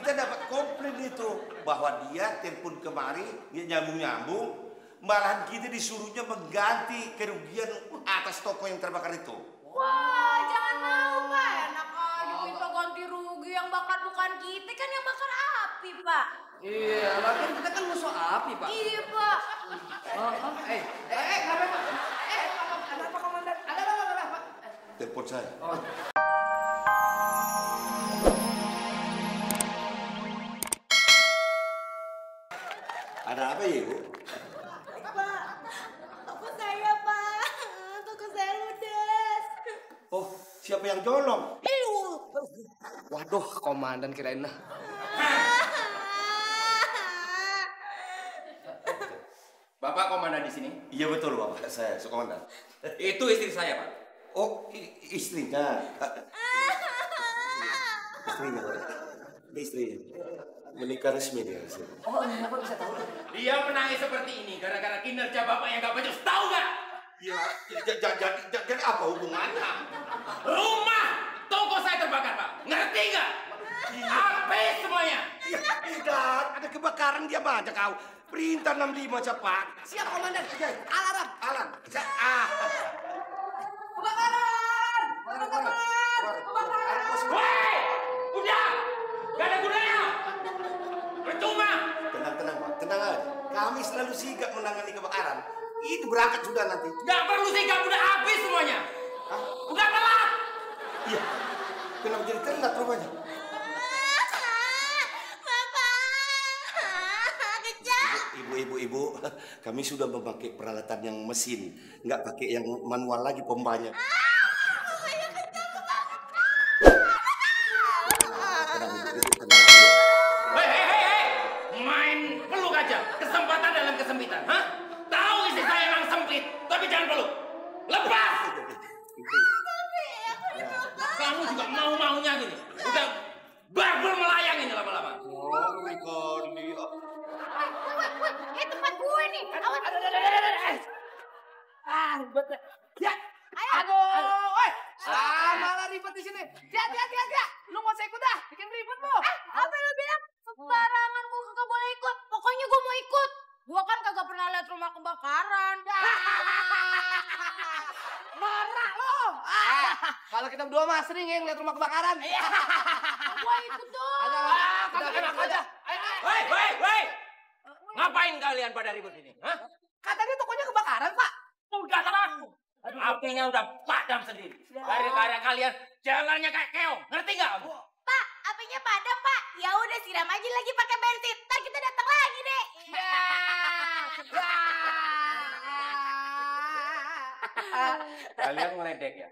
kita dapat komplain itu bahwa dia telepon kemari, dia nyambung-nyambung, malahan kita disuruhnya mengganti kerugian atas toko yang terbakar itu. Wah, jangan mau, Pak. Enak aja kita ganti rugi yang bakar bukan kita, kan yang bakar api, Pak. Iya, lagian kita kan musuh api, Pak. Iya, Pak. Kenapa komandan? Ada Pak. Telepon saya. Ada apa ya, Ibu? Pak, toko saya, Pak. Toko saya ludes. Oh, siapa yang colong? Waduh, komandan kirain nah. Bapak komandan di sini? Iya betul, Bapak. Saya komandan. Itu istri saya, Pak. Oh, istrinya. Istrinya, Pak. Istrinya. Menikah resmi dia. Oh, kenapa bisa tahu? Dia menangis seperti ini gara-gara kinerja Bapak yang gak becus. Tahu nggak? Ya, jadi apa hubungannya? Rumah toko saya terbakar, Pak. Ngerti nggak? Habis semuanya. Ya, tidak. Ada kebakaran dia baca kau. Perintah 65 cepat. Siap, komandan. Alarm. Kebakaran! Woi! Udah! Gak ada gunanya! Percuma! Tenang, Pak. Tenang aja. Kami selalu sigap menangani kebakaran. Itu berangkat sudah nanti. Gak perlu sigap, udah habis semuanya. Hah? Udah telat! Iya. Kenapa jadi telat rupanya? Ibu, kami sudah memakai peralatan yang mesin, nggak pakai yang manual lagi pompanya. Hei, main peluk aja, kesempatan dalam kesempitan, hah? Tahu istri saya emang sempit, tapi jangan peluk. Lepas! Kamu juga mau-maunya gini, udah barbel melayang ini lama-lama. Oh, Rikoni. Ini tempat gue nih. Awas. Ribet ya. Ayo. Aduh, malah ribet di sini. Ya. Lu nggak usah ikut dah, bikin ribet lu. Apa lu bilang? Sembarangan gue kagak boleh ikut. Pokoknya gue mau ikut. Gue kan kagak pernah lihat rumah kebakaran. Marah lo. Kalau kita berdua mah sering ya ngeliat rumah kebakaran. Gue ikut dong. Enak aja. Hei! Ngapain kalian pada ribut ini? Hah? Katanya tokonya kebakaran, Pak. Udah terang. Apinya udah padam sendiri. Gara-gara kalian jalannya kayak keong. Ngerti nggak? Pak, apinya padam, Pak. Ya udah siram aja lagi pakai bensin. Ntar kita datang lagi deh. Kalian ngeledek ya?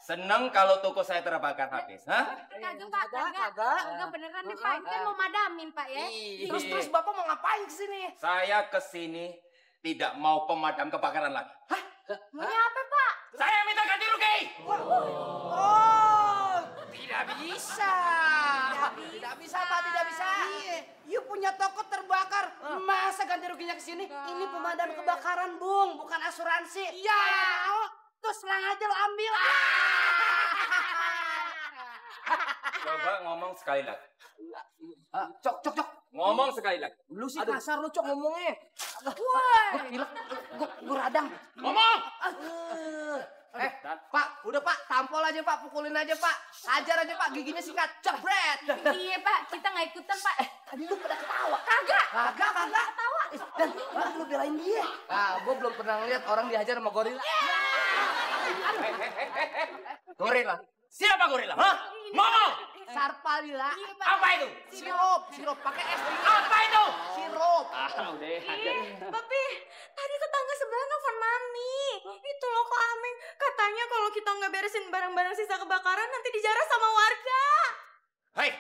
Seneng kalau toko saya terbakar habis, hah? Kagak beneran nih, Pak. Kita mau madamin, Pak ya. Terus Bapak mau ngapain kesini? Saya kesini tidak mau pemadam kebakaran lagi. Hah? Maunya apa, Pak? Saya minta ganti rugi. Oh, tidak bisa. Tidak bisa, Pak, tidak bisa. You punya toko terbakar, masa ganti ruginya ke sini? Ini pemadam kebakaran, Bung, bukan asuransi. Iya. Terus serang aja lo ambil. Coba ngomong sekali lagi. Cok. Ngomong sekali lagi. Lu sih kasar lu, Cok, ngomongnya. Wah, gue radang. Ngomong. Pak, udah Pak, tampol aja Pak, pukulin aja Pak. Hajar aja Pak, giginya sikat, jebret. Iya, Pak. Kita nggak ikutan, Pak. Tadi lu pada ketawa. Kagak. Ketawa. Dan lu belain dia. Ah, gue belum pernah ngeliat orang dihajar sama gorila. Gorila. Siapa gorila? Hah? Ngomong. Sarpalila. Apa itu? Sirup pakai es. Apa itu? Sirup. Udah. Tapi tadi tetangga sebelah nelfon Mami. Itu loh Kak Aming. Katanya kalau kita nggak beresin barang-barang sisa kebakaran nanti dijarah sama warga. Hei,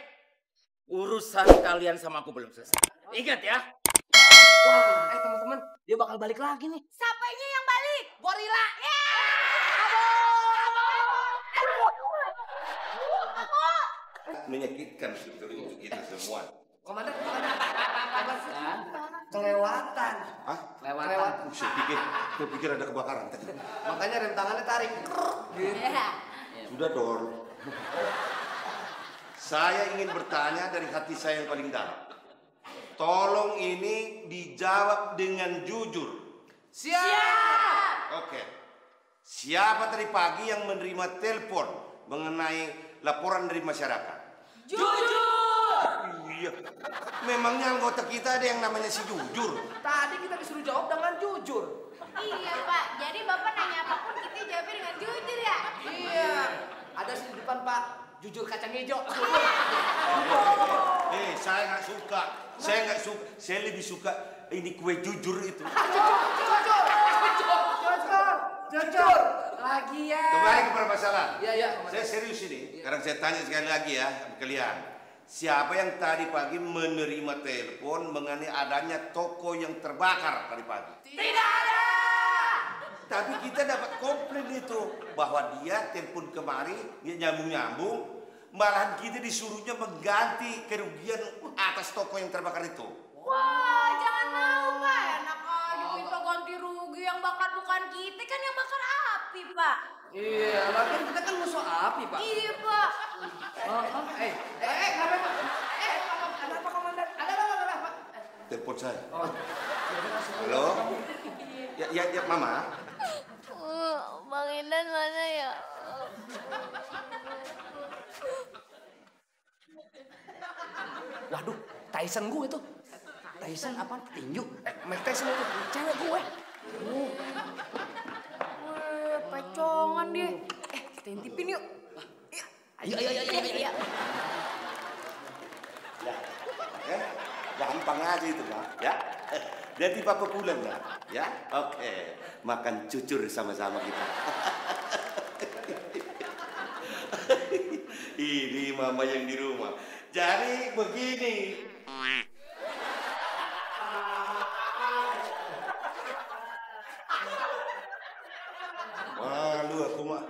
urusan kalian sama aku belum selesai. Ingat ya. Wah, teman-teman, dia bakal balik lagi nih. Siapanya yang balik? Gorila. Menyakitkan sebetulnya untuk kita semua. Komandan. Kelewatan. Hah? Kelewatan. Saya pikir ada kebakaran tadi. Makanya rem tangannya tarik. Sudah, Dor. Saya ingin bertanya dari hati saya yang paling dalam. Tolong ini dijawab dengan jujur. Siap. Oke. Siapa tadi pagi yang menerima telepon mengenai laporan dari masyarakat? Jujur. Iya. Memangnya anggota kita ada yang namanya si jujur? Tadi kita disuruh jawab dengan jujur. Iya Pak, jadi Bapak nanya apapun kita jawabnya dengan jujur ya? Iya. Ada di depan Pak, jujur kacang hijau. Saya nggak suka. Saya nggak suka. Saya lebih suka ini kue jujur itu. Jujur. Lagian. Kembali ke permasalahan. Iya. Saya serius ini. Sekarang saya tanya sekali lagi ya sama kalian. Siapa yang tadi pagi menerima telepon mengenai adanya toko yang terbakar tadi pagi? Tidak ada. Tapi kita dapat komplain itu bahwa dia telepon kemari, dia nyambung-nyambung, malahan kita disuruhnya mengganti kerugian atas toko yang terbakar itu. Wah, jangan mau Pak. Enak aja minta ganti rugi, yang bakar bukan kita, kan yang bakar api Pak. Iya, lagian kita kan musuh api, Pak. Iya Pak. Kenapa, Pak? Kenapa, Komandan? Ada Pak? Telepon saya. Halo? Ya, Mama. Bang Indan mana ya? Waduh, Tyson gue tuh. Tyson apaan? Petinju. Mike Tyson itu cewek gue. Pacongan dia. Kita intipin yuk. Ayo. Ya, gampang aja itu, Pak. Ya. Nanti Papa pulang ya. Oke. Makan cucur sama-sama kita. Ini Mama yang di rumah. Jadi begini. Malu aku mah.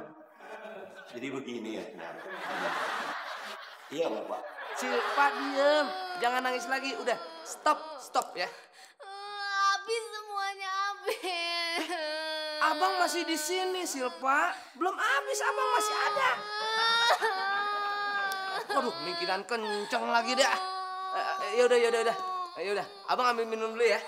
Jadi begini ya. Iya, Bapak. Pak diem, jangan nangis lagi. Udah, stop ya. Habis semuanya habis. Abang masih di sini, Silpa. Belum habis, abang masih ada. Waduh, mikiran kenceng lagi dah. Yaudah. Abang ambil minum dulu ya.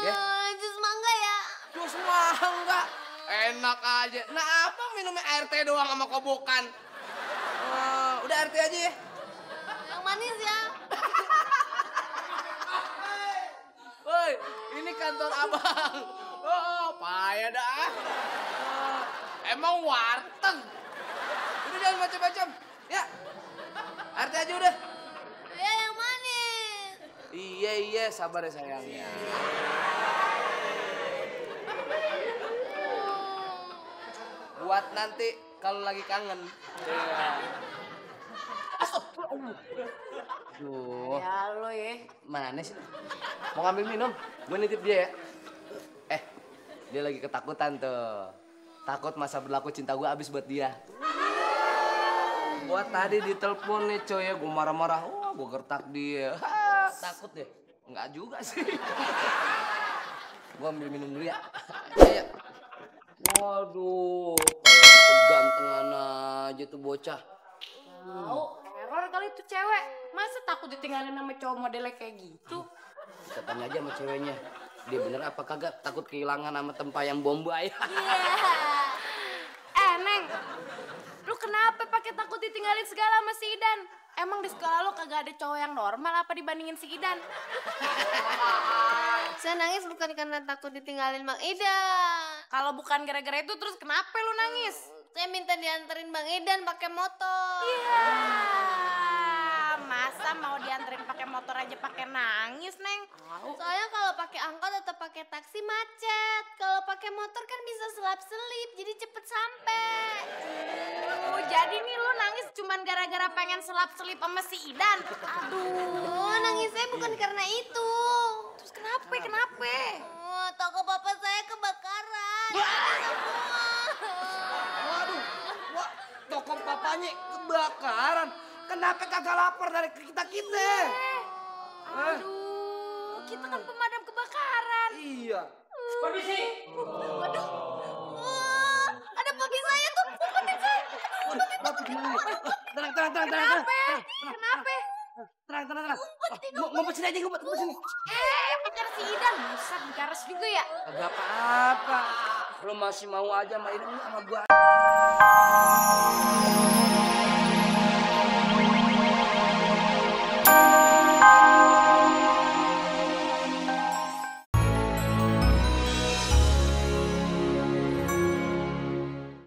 Ya. Jus mangga ya? Jus mangga. Enak aja. Nah, abang minumnya air teh doang sama kobokan. Udah air teh aja ya. Yang manis ya? Woi, ini kantor abang. Payah dah. Emang warteg. Udah jangan macam-macam. Ya. Air teh aja udah. Ya yang manis. Iya, sabar ya sayangnya. Buat nanti kalau lagi kangen. Duh. Ya lo ya. Mana sih? Mau ngambil minum? Gue nitip dia ya. Dia lagi ketakutan tuh. Takut masa berlaku cinta gue habis buat dia. Buat tadi ditelepon nih coy ya, gue marah-marah. Wah, gue gertak dia. Takut deh. Enggak juga sih. Gue ambil minum dulu ya. Ya. Waduh, kegantengan aja tuh bocah. Tahu, error kali tuh cewek. Masa takut ditinggalin sama cowok modelnya kayak gitu? Kita tanya aja sama ceweknya. Dia bener apa kagak takut kehilangan sama tempayang Bombay. Neng, lu kenapa pakai takut ditinggalin segala sama si Idan? Emang di sekolah lu kagak ada cowok yang normal apa dibandingin si Idan? Saya nangis bukan karena takut ditinggalin Bang Idan. Kalau bukan gara-gara itu terus kenapa lu nangis? Saya minta dianterin Bang Idan pakai motor. Iya. Masa mau dianterin pakai motor aja pakai nangis, Neng? Soalnya kalau pakai angkot atau pakai taksi macet. Kalau pakai motor kan bisa selap-selip, jadi cepet sampai. Oh, jadi nih lu nangis cuman gara-gara pengen selap-selip sama si Idan? Oh, nangisnya bukan karena itu. Terus kenapa? Oh, toko bapak saya kebakaran. Waduh, toko papanya kebakaran. Kenapa kagak lapor dari kita? Aduh, kita kan pemadam kebakaran. Iya. Permisi. Waduh. Ada papi saya tuh, papi saya. Tenang. tenang. Kenapa? Tenang. Ngumpet sini aja, ngumpet sini. Pacar si Idan. Buset, dikares juga ya. Agak apa-apa. Lo masih mau aja main sama gua.